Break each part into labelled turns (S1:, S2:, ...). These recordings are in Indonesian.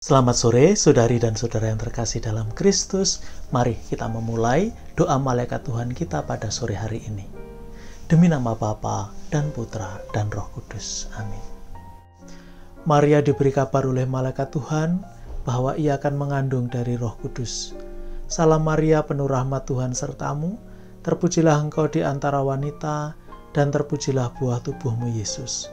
S1: Selamat sore, saudari dan saudara yang terkasih dalam Kristus. Mari kita memulai doa malaikat Tuhan kita pada sore hari ini. Demi nama Bapa dan Putra dan Roh Kudus. Amin. Maria diberi kabar oleh malaikat Tuhan bahwa ia akan mengandung dari Roh Kudus. Salam Maria, penuh rahmat Tuhan sertamu, terpujilah engkau di antara wanita, dan terpujilah buah tubuhmu Yesus.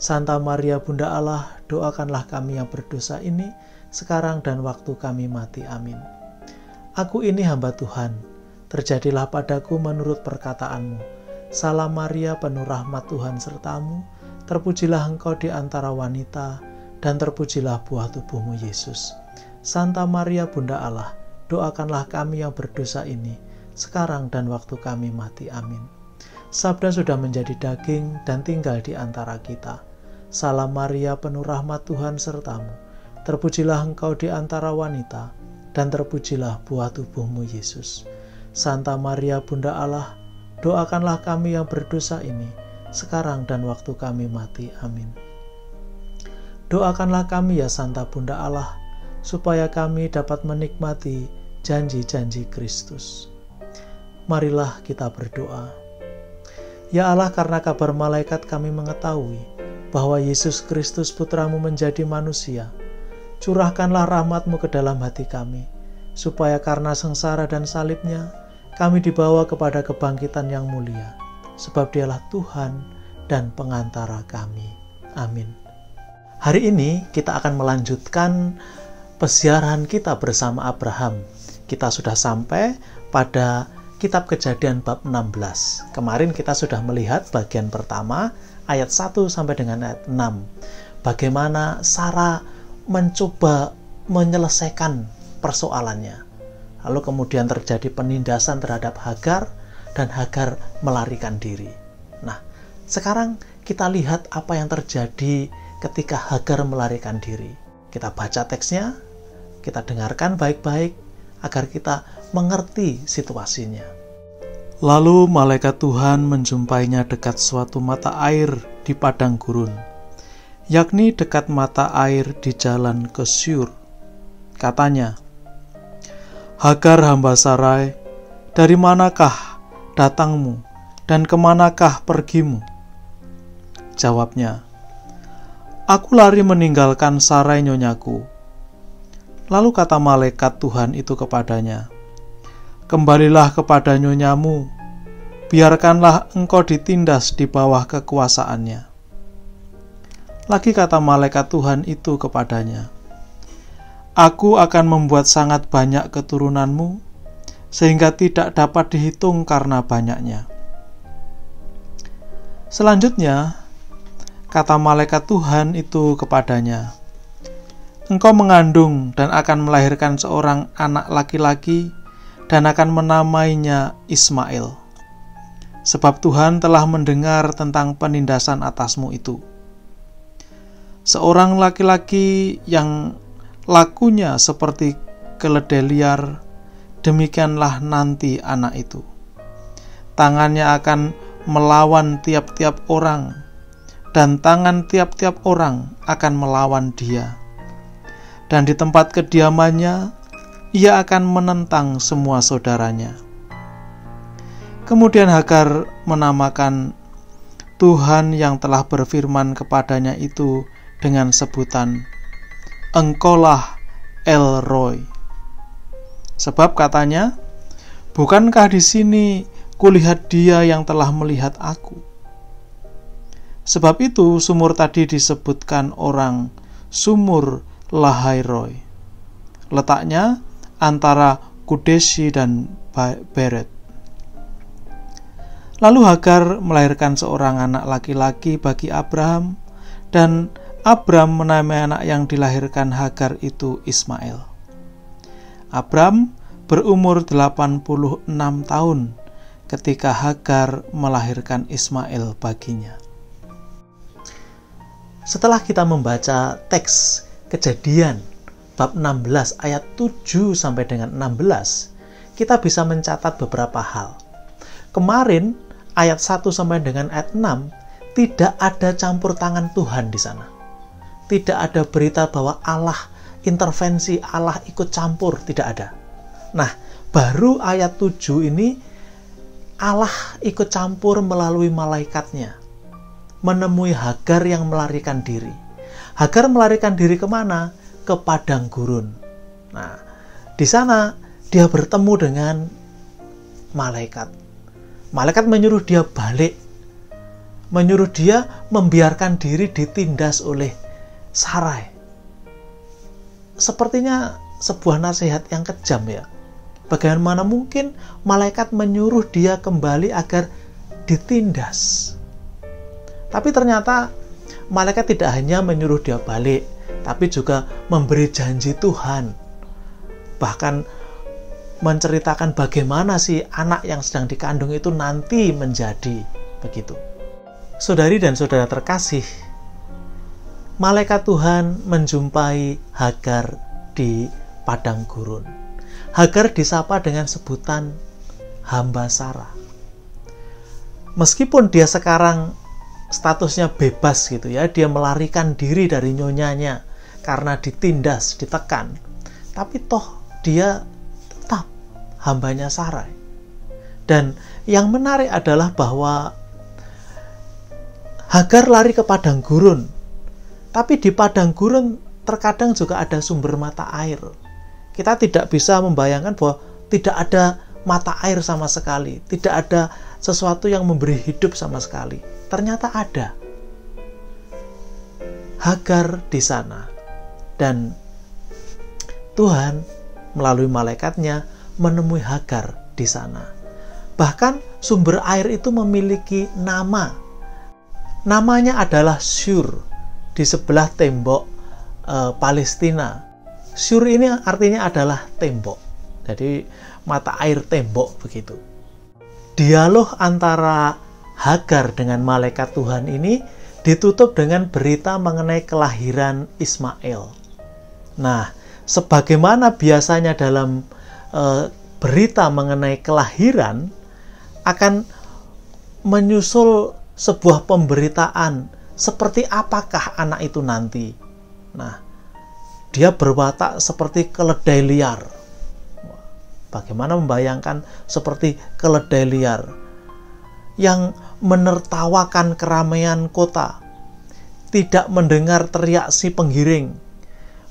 S1: Santa Maria Bunda Allah, doakanlah kami yang berdosa ini, sekarang dan waktu kami mati. Amin. Aku ini hamba Tuhan, terjadilah padaku menurut perkataanmu. Salam Maria, penuh rahmat Tuhan sertamu, terpujilah engkau di antara wanita, dan terpujilah buah tubuhmu Yesus. Santa Maria Bunda Allah, doakanlah kami yang berdosa ini, sekarang dan waktu kami mati. Amin. Sabda sudah menjadi daging dan tinggal di antara kita. Salam Maria, penuh rahmat Tuhan sertamu, terpujilah engkau di antara wanita, dan terpujilah buah tubuhmu Yesus. Santa Maria Bunda Allah, doakanlah kami yang berdosa ini, sekarang dan waktu kami mati. Amin. Doakanlah kami ya Santa Bunda Allah, supaya kami dapat menikmati janji-janji Kristus. Marilah kita berdoa. Ya Allah, karena kabar malaikat kami mengetahui bahwa Yesus Kristus Putramu menjadi manusia, curahkanlah rahmat-Mu ke dalam hati kami, supaya karena sengsara dan salibnya, kami dibawa kepada kebangkitan yang mulia, sebab Dialah Tuhan dan pengantara kami. Amin. Hari ini kita akan melanjutkan pesiaran kita bersama Abraham. Kita sudah sampai pada Kitab Kejadian bab 16. Kemarin kita sudah melihat bagian pertama, ayat 1 sampai dengan ayat 6. Bagaimana Sarah mencoba menyelesaikan persoalannya. Lalu kemudian terjadi penindasan terhadap Hagar, dan Hagar melarikan diri. Nah, sekarang kita lihat apa yang terjadi ketika Hagar melarikan diri. Kita baca teksnya, kita dengarkan baik-baik, agar kita mengerti situasinya. Lalu malaikat Tuhan menjumpainya dekat suatu mata air di padang gurun, yakni dekat mata air di jalan ke Syur. Katanya, "Hagar hamba Sarai, dari manakah datangmu dan kemanakah pergimu?" Jawabnya, "Aku lari meninggalkan Sarai nyonyaku." Lalu kata malaikat Tuhan itu kepadanya, "Kembalilah kepada nyonyamu, biarkanlah engkau ditindas di bawah kekuasaannya." Lagi kata malaikat Tuhan itu kepadanya, "Aku akan membuat sangat banyak keturunanmu, sehingga tidak dapat dihitung karena banyaknya." Selanjutnya, kata malaikat Tuhan itu kepadanya, "Engkau mengandung dan akan melahirkan seorang anak laki-laki, dan akan menamainya Ismail. Sebab Tuhan telah mendengar tentang penindasan atasmu itu. Seorang laki-laki yang lakunya seperti keledai liar, demikianlah nanti anak itu. Tangannya akan melawan tiap-tiap orang, dan tangan tiap-tiap orang akan melawan dia. Dan di tempat kediamannya, ia akan menentang semua saudaranya." Kemudian Hagar menamakan Tuhan yang telah berfirman kepadanya itu dengan sebutan, "Engkaulah El Roi." Sebab katanya, "Bukankah di sini kulihat Dia yang telah melihat aku?" Sebab itu sumur tadi disebutkan orang Sumur Lahai-Roi. Letaknya antara Kudeshi dan Beret. Lalu Hagar melahirkan seorang anak laki-laki bagi Abraham, dan Abram menamai anak yang dilahirkan Hagar itu Ismail. Abram berumur 86 tahun ketika Hagar melahirkan Ismail baginya. Setelah kita membaca teks Kejadian bab 16 ayat 7 sampai dengan 16, kita bisa mencatat beberapa hal. Kemarin ayat 1 sampai dengan ayat 6 tidak ada campur tangan Tuhan di sana. Tidak ada berita bahwa Allah intervensi Allah ikut campur, tidak ada. Nah, baru ayat 7 ini Allah ikut campur melalui malaikatnya, menemui Hagar yang melarikan diri. Hagar melarikan diri kemana? Ke padang gurun. Nah, di sana dia bertemu dengan malaikat. Malaikat menyuruh dia balik, menyuruh dia membiarkan diri ditindas oleh Sarai. Sepertinya sebuah nasihat yang kejam ya. Bagaimana mungkin malaikat menyuruh dia kembali agar ditindas? Tapi ternyata malaikat tidak hanya menyuruh dia balik, tapi juga memberi janji Tuhan. Bahkan menceritakan bagaimana si anak yang sedang dikandung itu nanti menjadi begitu. Saudari dan saudara terkasih, malaikat Tuhan menjumpai Hagar di padang gurun. Hagar disapa dengan sebutan hamba Sarah. Meskipun dia sekarang statusnya bebas gitu ya, dia melarikan diri dari nyonyanya karena ditindas, ditekan, tapi toh dia tetap hambanya Sarai. Dan yang menarik adalah bahwa Hagar lari ke padang gurun, tapi di padang gurun terkadang juga ada sumber mata air. Kita tidak bisa membayangkan bahwa tidak ada mata air sama sekali, tidak ada sesuatu yang memberi hidup sama sekali. Ternyata ada. Hagar di sana, dan Tuhan melalui malaikatnya menemui Hagar di sana. Bahkan sumber air itu memiliki nama. Namanya adalah Shur, di sebelah tembok Palestina. Shur ini artinya adalah tembok. Jadi mata air tembok begitu. Dialog antara Hagar dengan malaikat Tuhan ini ditutup dengan berita mengenai kelahiran Ismail. Nah, sebagaimana biasanya dalam berita mengenai kelahiran, akan menyusul sebuah pemberitaan seperti apakah anak itu nanti. Nah, dia berwatak seperti keledai liar. Bagaimana membayangkan seperti keledai liar yang menertawakan keramaian kota, tidak mendengar teriak si penggiring,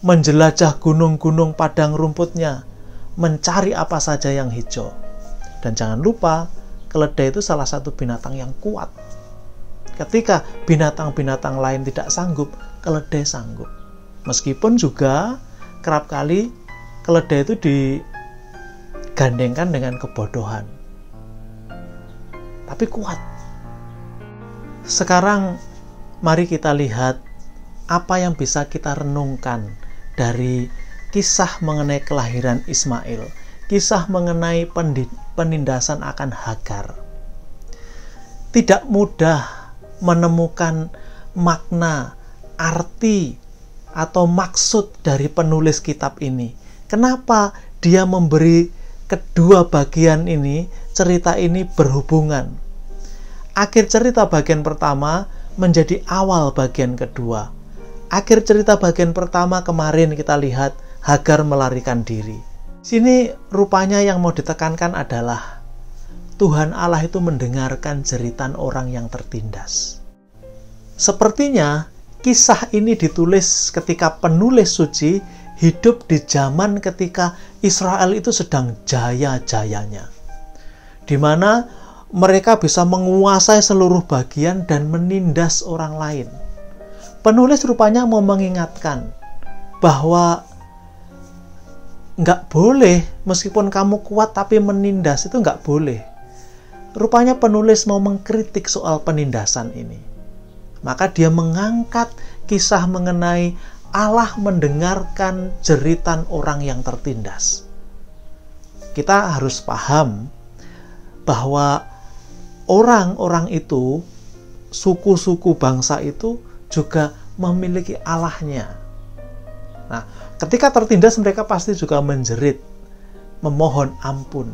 S1: menjelajah gunung-gunung padang rumputnya, mencari apa saja yang hijau. Dan jangan lupa, keledai itu salah satu binatang yang kuat. Ketika binatang-binatang lain tidak sanggup, keledai sanggup. Meskipun juga kerap kali keledai itu digandengkan dengan kebodohan, tapi kuat. Sekarang mari kita lihat apa yang bisa kita renungkan dari kisah mengenai kelahiran Ismail, kisah mengenai penindasan akan Hagar. Tidak mudah menemukan makna, arti, atau maksud dari penulis kitab ini. Kenapa dia memberi kedua bagian ini, cerita ini berhubungan? Akhir cerita bagian pertama menjadi awal bagian kedua. Akhir cerita bagian pertama kemarin kita lihat Hagar melarikan diri. Sini rupanya yang mau ditekankan adalah Tuhan Allah itu mendengarkan jeritan orang yang tertindas. Sepertinya kisah ini ditulis ketika penulis suci hidup di zaman ketika Israel itu sedang jaya-jayanya, di mana mereka bisa menguasai seluruh bagian dan menindas orang lain. Penulis rupanya mau mengingatkan bahwa nggak boleh, meskipun kamu kuat tapi menindas itu nggak boleh. Rupanya penulis mau mengkritik soal penindasan ini. Maka dia mengangkat kisah mengenai Allah mendengarkan jeritan orang yang tertindas. Kita harus paham bahwa orang-orang itu, suku-suku bangsa itu juga memiliki Allahnya. Nah, ketika tertindas mereka pasti juga menjerit, memohon ampun,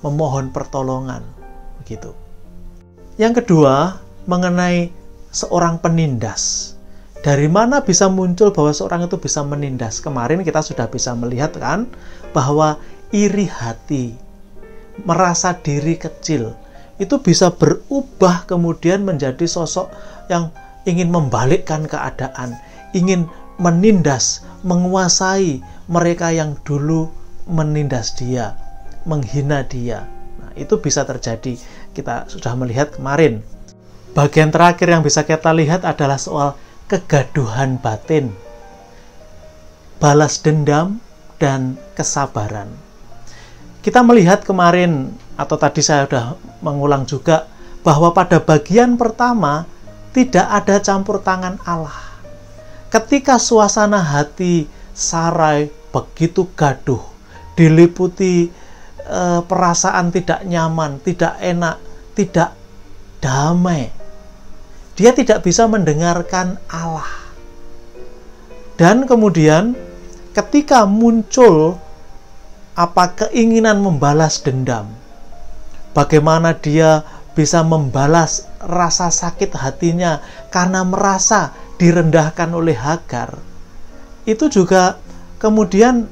S1: memohon pertolongan, begitu. Yang kedua, mengenai seorang penindas. Dari mana bisa muncul bahwa seorang itu bisa menindas? Kemarin kita sudah bisa melihat kan, bahwa iri hati, merasa diri kecil, itu bisa berubah kemudian menjadi sosok yang ingin membalikkan keadaan, ingin menindas, menguasai mereka yang dulu menindas dia, menghina dia. Nah, itu bisa terjadi. Kita sudah melihat kemarin. Bagian terakhir yang bisa kita lihat adalah soal kegaduhan batin, balas dendam, dan kesabaran. Kita melihat kemarin, atau tadi saya sudah mengulang juga, bahwa pada bagian pertama tidak ada campur tangan Allah. Ketika suasana hati Sarai begitu gaduh, diliputi perasaan tidak nyaman, tidak enak, tidak damai, dia tidak bisa mendengarkan Allah. Dan kemudian ketika muncul keinginan membalas dendam, bagaimana dia bisa membalas rasa sakit hatinya karena merasa direndahkan oleh Hagar, itu juga kemudian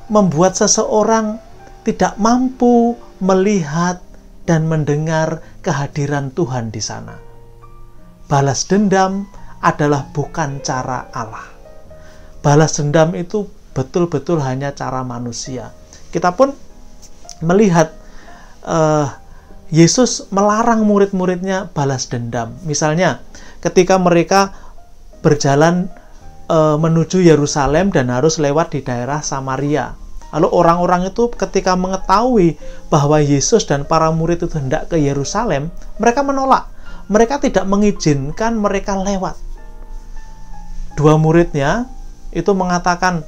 S1: membuat seseorang tidak mampu melihat dan mendengar kehadiran Tuhan di sana. Balas dendam adalah bukan cara Allah. Balas dendam itu betul-betul hanya cara manusia. Kita pun melihat Yesus melarang murid-muridnya balas dendam. Misalnya ketika mereka berjalan menuju Yerusalem dan harus lewat di daerah Samaria. Lalu orang-orang itu ketika mengetahui bahwa Yesus dan para murid itu hendak ke Yerusalem, mereka menolak. Mereka tidak mengizinkan mereka lewat. Dua muridnya itu mengatakan,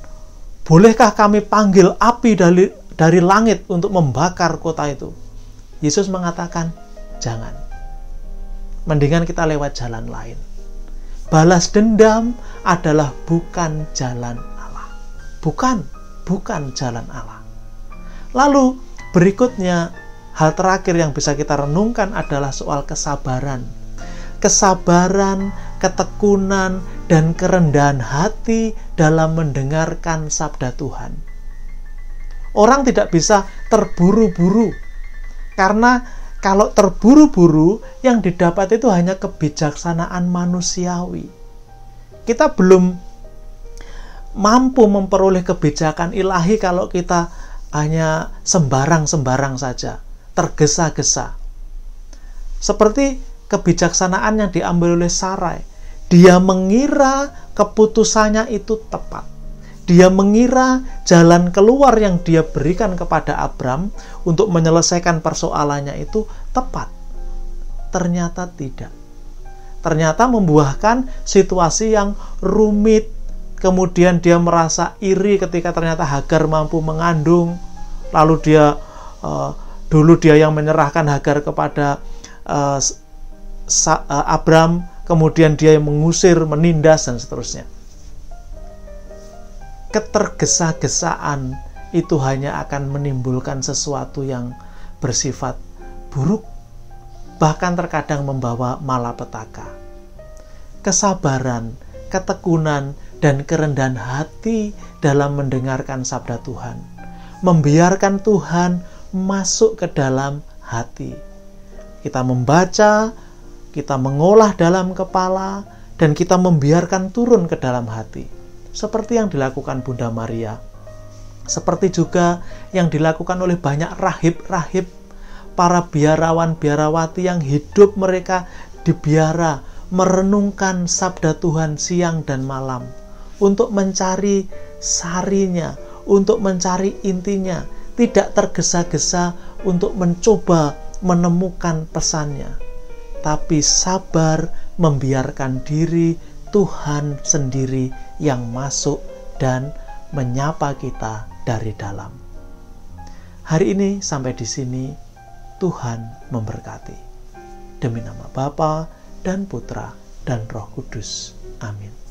S1: bolehkah kami panggil api dari langit untuk membakar kota itu? Yesus mengatakan, jangan. Mendingan kita lewat jalan lain. Balas dendam adalah bukan jalan Allah. Bukan jalan Allah. Lalu berikutnya, hal terakhir yang bisa kita renungkan adalah soal kesabaran. Kesabaran, ketekunan, dan kerendahan hati dalam mendengarkan sabda Tuhan. Orang tidak bisa terburu-buru. Karena kalau terburu-buru, yang didapat itu hanya kebijaksanaan manusiawi. Kita belum mampu memperoleh kebijakan ilahi kalau kita hanya sembarang-sembarang saja, tergesa-gesa. Seperti kebijaksanaan yang diambil oleh Sarai. Dia mengira keputusannya itu tepat. Dia mengira jalan keluar yang dia berikan kepada Abram untuk menyelesaikan persoalannya itu tepat. Ternyata tidak. Ternyata membuahkan situasi yang rumit. Kemudian dia merasa iri ketika ternyata Hagar mampu mengandung. Lalu dulu dia yang menyerahkan Hagar kepada Abram. Kemudian dia yang mengusir, menindas, dan seterusnya. Ketergesa-gesaan itu hanya akan menimbulkan sesuatu yang bersifat buruk, bahkan terkadang membawa malapetaka. Kesabaran, ketekunan, dan kerendahan hati dalam mendengarkan sabda Tuhan, membiarkan Tuhan masuk ke dalam hati. Kita membaca, kita mengolah dalam kepala, dan kita membiarkan turun ke dalam hati. Seperti yang dilakukan Bunda Maria. Seperti juga yang dilakukan oleh banyak rahib-rahib, para biarawan-biarawati yang hidup mereka di biara, merenungkan sabda Tuhan siang dan malam, untuk mencari sarinya, untuk mencari intinya, tidak tergesa-gesa untuk mencoba menemukan pesannya, tapi sabar membiarkan diri Tuhan sendiri yang masuk dan menyapa kita dari dalam. Hari ini sampai di sini, Tuhan memberkati. Demi nama Bapa dan Putra dan Roh Kudus. Amin.